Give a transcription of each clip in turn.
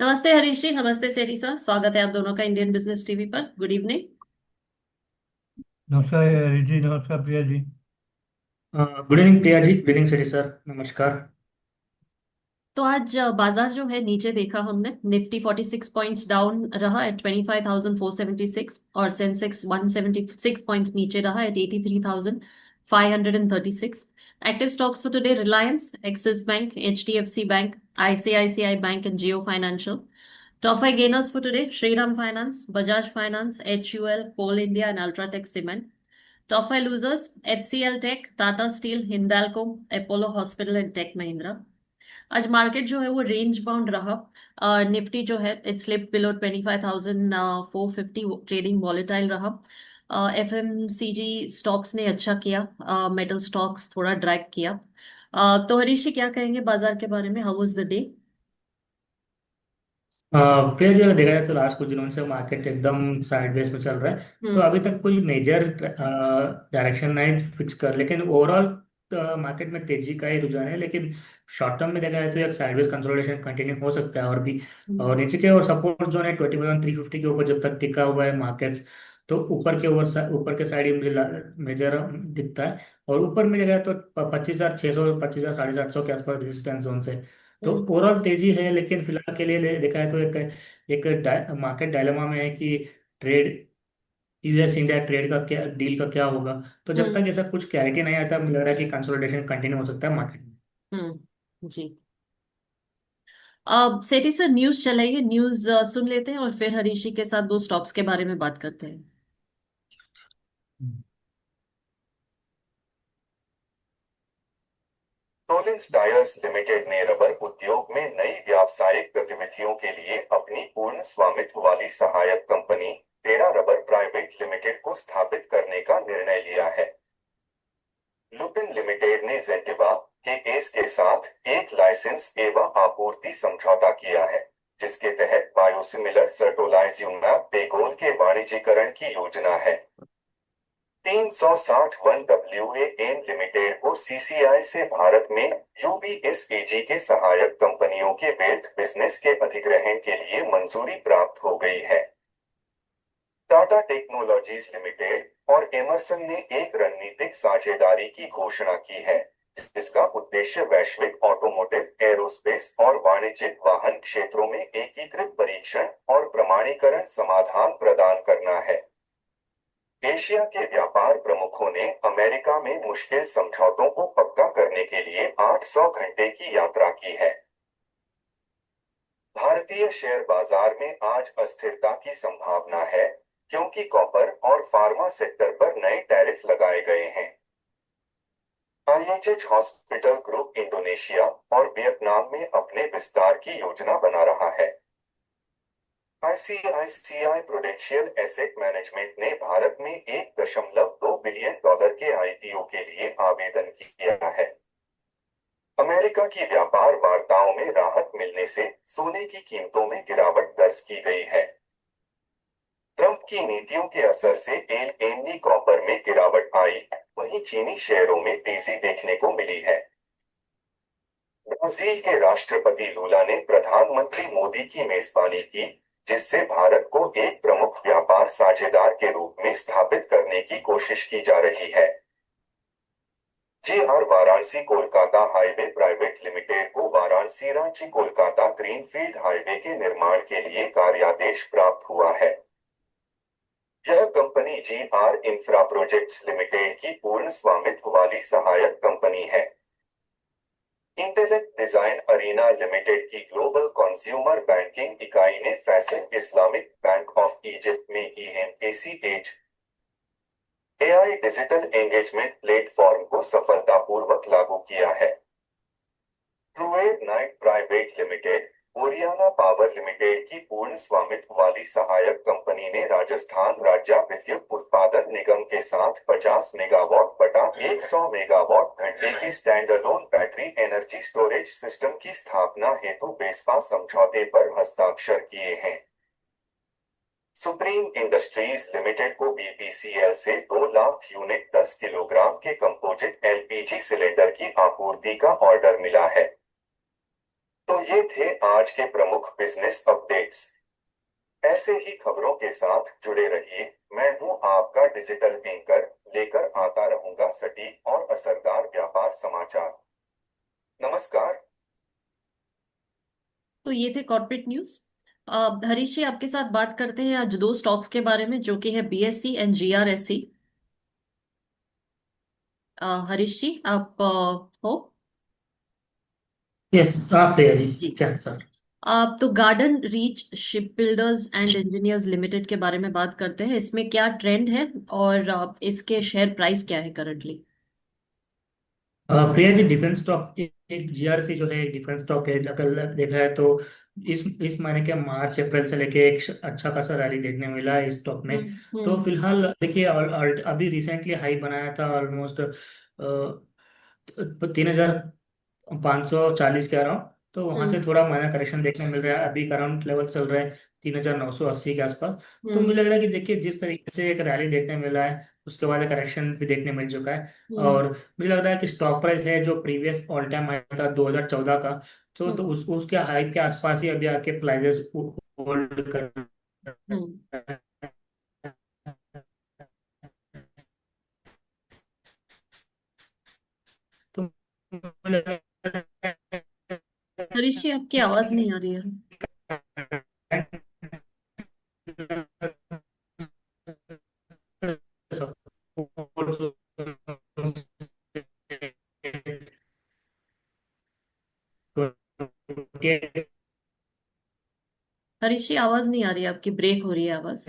नमस्ते हरीश जी। नमस्ते सेठी सर। स्वागत है आप दोनों का इंडियन बिजनेस टीवी पर। Good evening. नमस्कार रिजी जी, नमस्कार Priya ji. Good evening Priya ji. Good evening Sethi sir, नमस्कार। तो आज बाजार जो है नीचे देखा हमने। निफ्टी 46 पॉइंट्स डाउन रहा एट 25,476 और सेंसेक्स 176 पॉइंट्स नीचे रहा at 83,536। Active stocks for today: Reliance, Axis bank, HDFC bank, ICICI bank and Jio financial. Top five gainers for today: Shriram Finance, Bajaj Finance, HUL, Coal India, and Ultratech Cement. Top five losers: HCL Tech, Tata Steel, Hindalco, Apollo Hospital, and Tech Mahindra. आज market जो है वो range bound रहा। Nifty जो है it slip below 25,450, trading volatile रहा। FMCG stocks ने अच्छा किया, मेटल स्टॉक्स थोड़ा ड्रैग किया। तो हरीश जी क्या कहेंगे बाजार के बारे में? How was the day? Priya ji, अगर देखा जाए तो लास्ट कुछ दिनों से मार्केट एकदम साइडवेज में चल रहा है। तो हम्म। अभी तक कोई मेजर डायरेक्शन नहीं फिक्स कर, लेकिन ओवरऑल मार्केट में तेजी का ही रुझान है। लेकिन शॉर्ट टर्म में देखा जाए तो एक साइडवेज कंसोलिडेशन कंटिन्यू हो सकता है और भी। हम्म। और नीचे के और सपोर्ट जोन है 21,350 के ऊपर जब तक टिका हुआ है मार्केट्स। तो ऊपर के साइड ही मुझे मेजर दिखता है। और ऊपर में देखा जाए तो 25,600, 25,750 के आसपास रेजिस्टेंस जोन से। तो हम्म। ओवरऑल तेजी है, लेकिन फिलहाल के लिए देखा है तो एक मार्केट डायलेमा में है कि ट्रेड, यूएस इंडिया ट्रेड का क्या, डील का क्या होगा। तो जब हम्म। तक ऐसा कुछ क्लैरिटी नहीं आता, मुझे लग रहा है कि कंसोलिडेशन कंटिन्यू हो सकता है मार्केट में। जी। अब सेठी सर न्यूज चलाइए। न्यूज सुन लेते हैं और फिर हरीशी के साथ दो स्टॉक्स के बारे में बात करते हैं। टोलिंस टायर्स लिमिटेड ने रबर उद्योग में नई व्यावसायिक गतिविधियों के लिए अपनी पूर्ण स्वामित्व वाली सहायक कंपनी टेरा रबर प्राइवेट लिमिटेड को स्थापित करने का निर्णय लिया है। लुपिन लिमिटेड ने जेंटिवा के एस के साथ एक लाइसेंस एवं आपूर्ति समझौता किया है, जिसके तहत बायोसिमिलर सर्टोलाइज्यूमैब बेगोल के वाणिज्यीकरण की योजना है। 360 लिमिटेड को सीसीआई से भारत में यूबीएसएजी के सहायक कंपनियों के वेल्थ बिजनेस के अधिग्रहण के लिए मंजूरी प्राप्त हो गई है। टाटा टेक्नोलॉजीज लिमिटेड और एमरसन ने एक रणनीतिक साझेदारी की घोषणा की है, जिसका उद्देश्य वैश्विक ऑटोमोटिव, एरोस्पेस और वाणिज्यिक वाहन क्षेत्रों में एकीकृत परीक्षण और प्रमाणीकरण समाधान प्रदान करना है। एशिया के व्यापार प्रमुखों ने अमेरिका में मुश्किल समझौतों को पक्का करने के लिए 800 घंटे की यात्रा की है। भारतीय शेयर बाजार में आज अस्थिरता की संभावना है, क्योंकि कॉपर और फार्मा सेक्टर पर नए टैरिफ लगाए गए हैं। आईएचएच हॉस्पिटल ग्रुप इंडोनेशिया और वियतनाम में अपने विस्तार की योजना बना रहा है। आईसीआईसीआई प्रुडेंशियल एसेट मैनेजमेंट ने भारत में $1.2 बिलियन के आईपीओ के लिए आवेदन किया है। अमेरिका की व्यापार वार्ताओं में राहत मिलने से सोने की कीमतों में गिरावट दर्ज की गई है। ट्रंप की नीतियों के असर से एलएनडी कॉपर में गिरावट आई, वहीं चीनी शेयरों में तेजी देखने को मिली है। ब्राजील के राष्ट्रपति लूला ने प्रधानमंत्री मोदी की मेजबानी की, जिससे भारत को एक प्रमुख व्यापार साझेदार के रूप में स्थापित करने की कोशिश की जा रही है। JR Varanasi Kolkata highway private limited को वाराणसी रांची कोलकाता ग्रीनफील्ड हाईवे के निर्माण के लिए कार्यादेश प्राप्त हुआ है। यह company GR infra projects limited की पूर्ण स्वामित्व वाली सहायक कंपनी है। इंटेलेक्ट डिजाइन अरीना लिमिटेड की ग्लोबल कंज्यूमर बैंकिंग इकाई ने Faisal Islamic bank of Egypt में eMACH AI digital engagement platform को सफलतापूर्वक लागू किया है। Truwave Knight private limited, Oriana power limited की पूर्ण स्वामित्व वाली सहायक कंपनी ने राजस्थान राज्य विद्युत उत्पादन निगम के साथ 50 मेगावाट बटा 100 मेगावाट घंटे की standalone battery energy storage system की स्थापना हेतु बेसपा समझौते पर हस्ताक्षर किए हैं। सुप्रीम इंडस्ट्रीज लिमिटेड को बीपीसीएल से 2 लाख यूनिट 10 किलोग्राम के कंपोजिट एलपीजी सिलेंडर की आपूर्ति का ऑर्डर मिला है। तो ये ये थे आज के प्रमुख बिजनेस अपडेट्स। ऐसे ही खबरों के साथ जुड़े रहिए। मैं हूं आपका डिजिटल एंकर, लेकर आता रहूंगा सटीक और असरदार व्यापार समाचार। नमस्कार। तो ये थे कॉर्पोरेट न्यूज। हरीश जी, आपके साथ बात करते हैं आज दो स्टॉक्स के बारे में, जो कि है बीएससी एंड जीआरएससी। हरीश जी, आप हो? यस, आप प्रिया जी। जी। क्या सर? आप तो garden reach ship builders and engineers limited के बारे में बात करते हैं। इसमें क्या ट्रेंड है और इसके शेयर प्राइस क्या है currently? Priya ji, defence stock एक जीआरसी जो है, एक डिफेंस स्टॉक है। अगर देखा है तो इस महीने के मार्च अप्रैल से लेके एक अच्छा खासा रैली देखने मिला है इस स्टॉक में। तो हम्म। फिलहाल देखिए, अभी रिसेंटली हाई बनाया था ऑलमोस्ट 3,540 कह रहा हूँ। तो वहां से हम्म। थोड़ा माइनर करेक्शन देखने मिल रहा है। अभी करंट लेवल चल रहा है 3,980 के आसपास। तो हम्म। मुझे लग रहा है कि देखिए, जिस तरीके से एक रैली देखने मिला है, उसके बाद करेक्शन भी देखने मिल चुका है। हम्म। और मुझे लग रहा है कि स्टॉक प्राइस है जो प्रीवियस ऑल टाइम हाई था 2014 का, तो हम्म। उसके हाई के आसपास ही अभी आके प्राइजेस होल्ड कर हम्म। तो मुझे लग रहा हरीश जी, आपकी आवाज नहीं आ रही है। है। हरीश जी, आवाज नहीं आ रही है आपकी, ब्रेक हो रही है आवाज।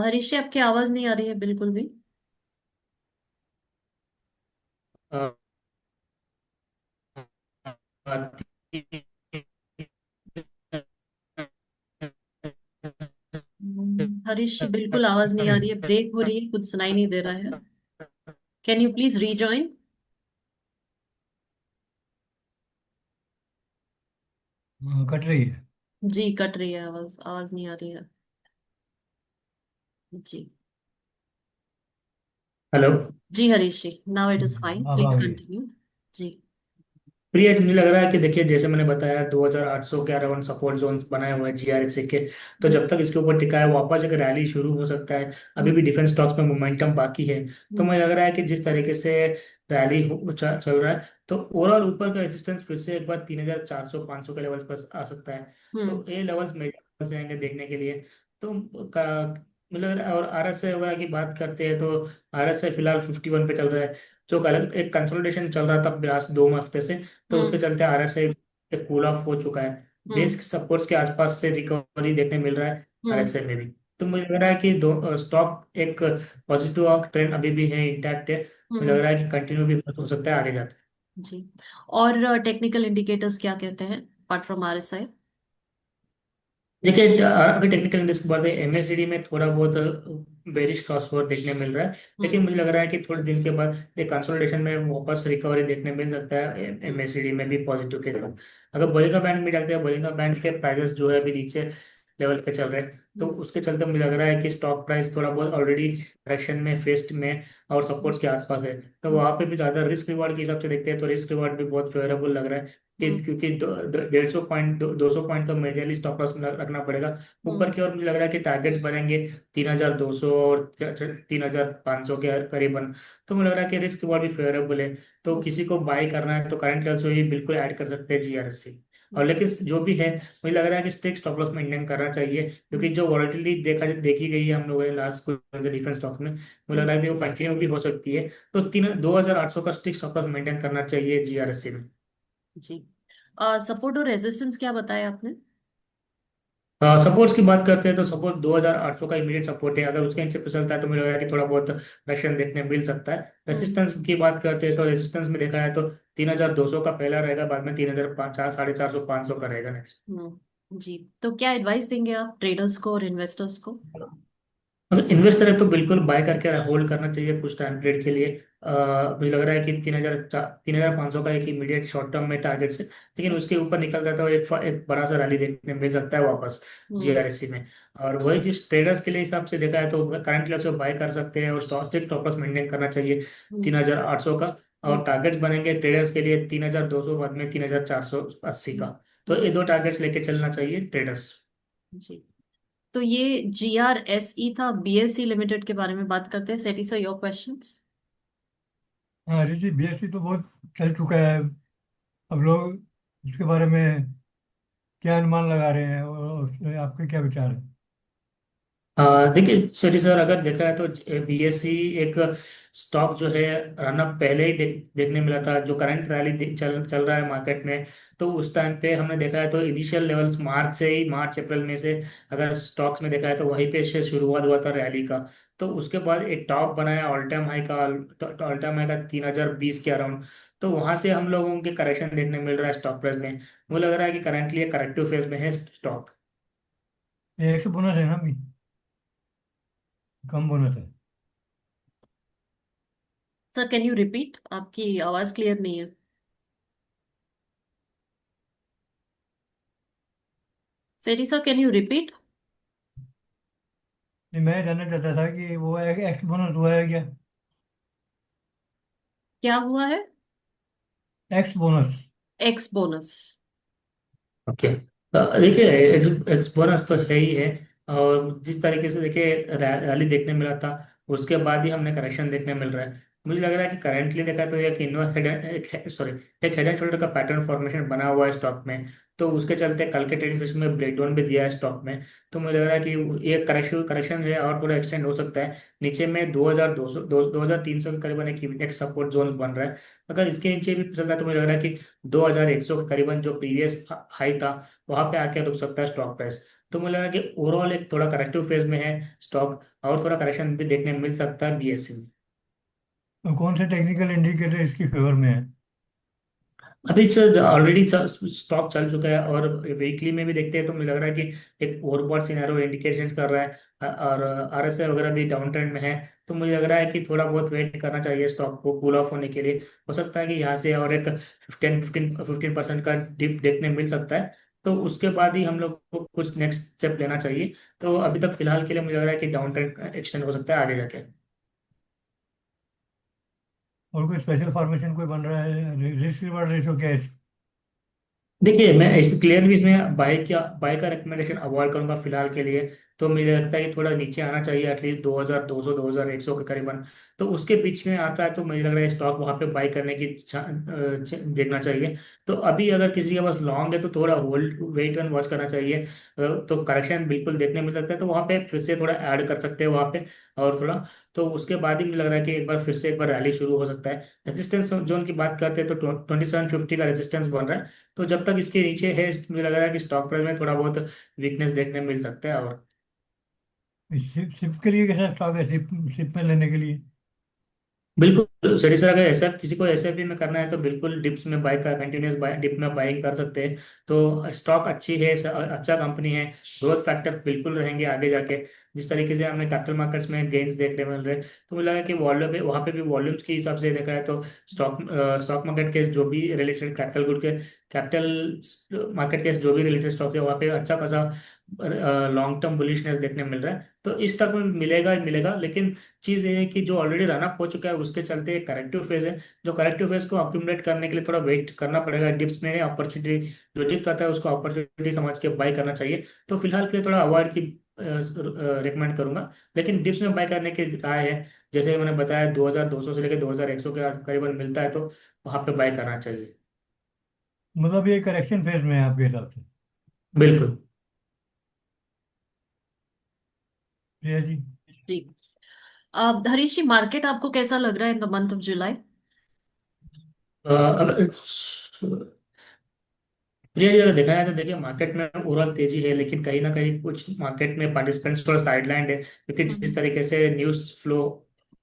हरीश जी, आपकी आवाज नहीं आ रही है बिल्कुल भी। हरीश जी, बिल्कुल आवाज नहीं आ रही है, ब्रेक हो रही है, कुछ सुनाई नहीं दे रहा है। Can you please rejoin? Cut रही है। जी, कट रही है आवाज, आवाज नहीं आ रही है। जी। हेलो। जी Harish ji, now it is fine, अब आ प्लीज गई। कंटिन्यू। जी। प्रिय, मुझे लग रहा है कि देखिए, जैसे मैंने बताया 2,800 के अराउंड सपोर्ट जोन बनाए हुए हैं जीआरएससी के। तो हम्म। जब तक इसके ऊपर टिका है, वापस एक रैली शुरू हो सकता है। अभी हम्म। भी डिफेंस स्टॉक्स में मोमेंटम बाकी है। तो हम्म। मुझे लग रहा है कि जिस तरीके से रैली चल रहा है, तो ओवरऑल ऊपर का रेजिस्टेंस फिर से एक बार 3,400 500 के लेवल पर आ सकता है। हम्म। तो ये लेवल्स मेजर से आएंगे देखने के लिए। तो मुझे लग रहा है। और आरएसआई वगैरह की बात करते हैं तो आरएसआई फिलहाल 51 पे चल रहा है। जो कल एक कंसोलिडेशन चल रहा था लास्ट 2 हफ्ते से, तो उसके हम्म। चलते आरएसआई कूल ऑफ हो चुका है। बेस हम्म। सपोर्ट्स के आसपास से रिकवरी देखने मिल रहा है हम्म। आरएसआई में भी। तो मुझे लग रहा है कि दो स्टॉक एक पॉजिटिव ट्रेंड अभी भी है, इंटैक्ट है। मुझे लग हम्म। रहा है कि कंटिन्यू भी हो सकता है आगे जाके। जी। और टेक्निकल इंडिकेटर्स क्या कहते हैं अपार्ट फ्रॉम आरएसआई? देखिए, अभी टेक्निकल इंडेक्स के बाद में एमएससीडी में थोड़ा बहुत बेरिश क्रॉसओवर देखने मिल रहा है। लेकिन हम्म। मुझे लग रहा है कि थोड़े दिन के बाद एक कंसोलिडेशन में वापस रिकवरी देखने मिल सकता है हम्म। एमएससीडी में भी पॉजिटिव के साथ। अगर बोलिंगा बैंड में जाते हैं, बोलिंगा बैंड के प्राइसेस जो है अभी नीचे लेवल पे चल रहे हैं, तो हम्म। उसके चलते मुझे लग रहा है कि स्टॉक प्राइस थोड़ा बहुत ऑलरेडी करेक्शन में, फेस्ट में और सपोर्ट्स के आसपास है। तो हम्म। वहां पे भी ज्यादा रिस्क रिवार्ड के हिसाब से देखते हैं तो रिस्क रिवार्ड भी बहुत फेवरेबल लग रहा है। हम्म। क्योंकि 150 पॉइंट 200 पॉइंट का मेजरली स्टॉप लॉस रखना पड़ेगा। ऊपर हम्म। की ओर मुझे लग रहा है कि टारगेट्स बनेंगे 3,200 और 3,500 के करीबन। तो मुझे लग रहा है कि रिस्क रिवॉर्ड भी फेवरेबल है। तो किसी को बाई करना है तो करंट लेवल्स में भी बिल्कुल ऐड कर सकते हैं जीआरएससी। और जी। लेकिन जो भी है, मुझे लग रहा है कि स्ट्रिक्ट स्टॉप लॉस मेंटेन करना चाहिए, क्योंकि जो वॉलेटिलिटी देखी गई है हम लोगों ने लास्ट कुछ डिफेंस स्टॉक में, मुझे लग हम्म। रहा है कि वो कंटिन्यू भी हो सकती है। तो 2,800 का स्ट्रिक्ट स्टॉप लॉस मेंटेन करना चाहिए जीआरएससी में। जी। सपोर्ट और रेजिस्टेंस क्या बताया आपने? सपोर्ट्स की बात करते हैं तो सपोर्ट 2,800 का इमीडिएट सपोर्ट है। अगर उसके नीचे पे चलता है तो मुझे लग रहा है कि थोड़ा बहुत रशियन देखने मिल सकता है। हम्म। रेसिस्टेंस की बात करते हैं तो रेसिस्टेंस में देखा है तो 3,200 का पहला रहेगा, बाद में 3,400 450 500 का रहेगा नेक्स्ट। जी। तो क्या एडवाइस देंगे आप ट्रेडर्स को और इन्वेस्टर्स को? अगर इन्वेस्टर है तो बिल्कुल बाय करके होल्ड करना चाहिए कुछ टाइम पीरियड के लिए। मुझे लग रहा है कि 3,500 का एक इमीडिएट शॉर्ट टर्म में टारगेट से, लेकिन उसके ऊपर निकल जाता है तो एक बड़ा सा रैली देखने मिल सकता है वापस हम्म। जीआरएससी में। और वही चीज ट्रेडर्स के लिए हिसाब से देखा है तो करंट लेवल से बाय कर सकते हैं और स्टॉप लॉस मेंटेन करना चाहिए हम्म। 3,800 का। और हम्म। टारगेट्स बनेंगे ट्रेडर्स के लिए 3,200, बाद में 3,480 का। तो ये हम्म। दो टारगेट्स लेके चलना चाहिए ट्रेडर्स। जी। तो ये GRSE था, BSE लिमिटेड के बारे में बात करते हैं। सेठी सर, योर क्वेश्चंस। हाँ ऋषि, बीएससी तो बहुत चल चुका है। अब लोग उसके बारे में क्या अनुमान लगा रहे हैं और उस पे आपके क्या विचार है? देखिए सर सर, अगर देखा है तो बीएससी एक स्टॉक जो है रनअप पहले ही देखने मिला था। जो करंट रैली चल रहा है मार्केट में, तो उस टाइम पे हमने देखा है तो इनिशियल लेवल्स मार्च से ही, मार्च अप्रैल में से अगर स्टॉक्स में देखा है तो वहीं पे से शुरुआत हुआ था रैली का। तो उसके बाद एक टॉप बनाया ऑल टाइम हाई का 3,020 के अराउंड। तो वहां से हम लोगों के करेक्शन देखने मिल रहा है स्टॉक प्राइस में। मुझे लग रहा है कि करंटली करेक्टिव फेज में है स्टॉक। ये एक बोनस है ना अभी? कम बोनस है? सर कैन यू रिपीट, आपकी आवाज क्लियर नहीं है। सेठी सर, कैन यू रिपीट। नहीं, मैं जानना चाहता था कि वो एक्स बोनस हुआ है क्या? क्या हुआ है? X bonus. X bonus. Okay. देखिए एक्स बोनस तो है ही है। और जिस तरीके से देखिए रैली देखने मिला था, उसके बाद ही हमने करेक्शन देखने मिल रहा है। मुझे लग रहा है कि करेंटली देखा तो एक इनवर्स हेड एक सॉरी एक हेड एंड शोल्डर का पैटर्न फॉर्मेशन बना हुआ है स्टॉक में। तो उसके चलते कल के ट्रेडिंग सेशन में ब्रेकडाउन भी दिया है स्टॉक में। तो मुझे लग रहा है कि ये करेक्शन करेक्शन है और थोड़ा एक्सटेंड हो सकता है। नीचे में 2,200 2,300 के करीबन एक सपोर्ट जोन बन रहा है। अगर इसके नीचे भी चलता है तो मुझे लग रहा है कि 2,100 के करीबन जो प्रीवियस हाई था, वहां पे आके रुक सकता है स्टॉक प्राइस। तो मुझे लगा कि ओवरऑल एक थोड़ा करेक्टिव फेज में है स्टॉक, और थोड़ा करेक्शन भी देखने मिल सकता है बीएससी में। तो कौन से टेक्निकल इंडिकेटर इसकी फेवर में है? अभी ऑलरेडी स्टॉक चल चुका है और वीकली में भी देखते हैं तो मुझे लग रहा है कि एक ओवरबॉट सिनेरियो इंडिकेशन कर रहा है। और आरएसआई वगैरह भी डाउन ट्रेंड में है। तो मुझे लग रहा है कि थोड़ा बहुत वेट करना चाहिए स्टॉक को कूल ऑफ होने के लिए। हो सकता है कि यहाँ से और एक 15% का डिप देखने मिल सकता है। तो उसके बाद ही हम लोग को कुछ नेक्स्ट स्टेप लेना चाहिए। तो अभी तक फिलहाल के लिए मुझे लग रहा है कि डाउन ट्रेंड एक्सटेंड हो सकता है आगे जाके। और कोई स्पेशल फॉर्मेशन कोई बन रहा है? रिस्क रिवार्ड रेशो क्या है? देखिए मैं इस क्लियरली इसमें बाय का रिकमेंडेशन अवॉइड करूंगा फिलहाल के लिए। तो मुझे लगता है कि थोड़ा नीचे आना चाहिए एटलीस्ट 2,200 2,100 के करीबन। तो उसके बीच में आता है तो मुझे लग रहा है स्टॉक वहां पे बाय करने की देखना चाहिए। तो अभी अगर किसी के पास लॉन्ग है तो थोड़ा होल्ड वेट एंड वॉच करना चाहिए। तो करेक्शन बिल्कुल देखने मिल सकता है तो वहां पे फिर से थोड़ा ऐड कर सकते हैं वहां पे और थोड़ा। तो उसके बाद ही मुझे लग रहा है कि एक बार फिर से एक बार रैली शुरू हो सकता है। रेजिस्टेंस जोन की बात करते हैं तो 2750 का रेजिस्टेंस बन रहा है। तो जब तक इसके नीचे है मुझे लग रहा है कि स्टॉक प्राइस में थोड़ा बहुत वीकनेस देखने मिल सकता है। और सिप सिप के लिए कैसा स्टॉक है? सिप सिप में लेने के लिए? बिल्कुल सर सर, अगर ऐसा किसी को एसआईपी में करना है तो बिल्कुल डिप्स में बाय का कंटिन्यूस बाय डिप में बाइंग कर सकते हैं। तो स्टॉक अच्छी है, अच्छा कंपनी है। ग्रोथ फैक्टर्स बिल्कुल रहेंगे आगे जाके। जिस तरीके से हमें कैपिटल मार्केट्स में गेन्स देखने मिल रहे हैं, तो मुझे लगा कि वॉल्यूम पे वहाँ पे भी वॉल्यूम्स के हिसाब से देखा है तो स्टॉक मार्केट के जो भी रिलेटेड कैपिटल मार्केट के जो भी रिलेटेड स्टॉक्स है वहाँ पे अच्छा खासा लॉन्ग टर्म बुलिशनेस देखने मिल रहा है। तो इस स्टॉक में मिलेगा ही मिलेगा, लेकिन चीज ये है कि जो ऑलरेडी रन अप हो चुका है उसके चलते एक करेक्टिव फेज है। जो करेक्टिव फेज को अक्यूमुलेट करने के लिए थोड़ा वेट करना पड़ेगा। डिप्स में अपॉर्चुनिटी जो डिप आता है उसको अपॉर्चुनिटी समझ के बाय करना चाहिए। तो फिलहाल के लिए थोड़ा अवॉइड की रिकमेंड करूंगा। लेकिन डिप्स में बाय करने की राय है, जैसे मैंने बताया 2,200 से लेकर 2,100 के करीबन मिलता है तो वहां पे बाय करना चाहिए। मतलब ये करेक्शन फेज में है आपके हिसाब से? बिल्कुल। प्रिया जी। जी। हरीश जी, मार्केट आपको कैसा लग रहा है in the month of July? अगर ये अगर देखा जाए तो देखिए मार्केट में ओवरऑल तेजी है, लेकिन कहीं ना कहीं कुछ मार्केट में पार्टिसिपेंट्स थोड़ा साइडलाइंड है क्योंकि जिस हम्म। तरीके से न्यूज़ फ्लो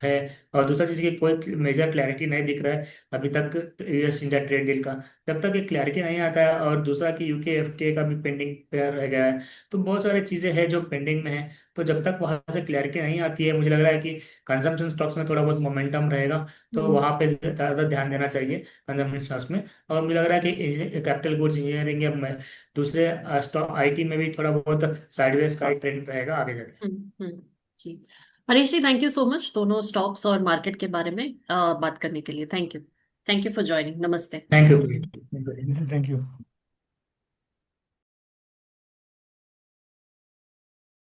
है। और दूसरा चीज़ की कोई मेजर क्लैरिटी नहीं दिख रहा है अभी तक यूएस इंडिया ट्रेड डील का। जब तक एक क्लैरिटी नहीं आता है, और दूसरा कि यूके एफटीए का भी पेंडिंग पे रह गया है। तो बहुत सारी चीज़ें हैं जो पेंडिंग में है। तो जब तक वहां से क्लैरिटी नहीं आती है, मुझे लग रहा है कि कंजम्पशन स्टॉक्स में थोड़ा बहुत मोमेंटम रहेगा। तो हम्म वहां पे ज़्यादा ध्यान देना चाहिए कंजम्पशन स्टॉक्स में। और मुझे लग रहा है कि कैपिटल गुड्स, इंजीनियरिंग या दूसरे स्टॉक आईटी में भी थोड़ा बहुत साइडवेज का ट्रेंड रहेगा आगे जाके। जी, Harish ji, thank you so much दोनों स्टॉक्स और मार्केट के बारे में बात करने के लिए। Thank you for joining. नमस्ते। Thank you. Thank you.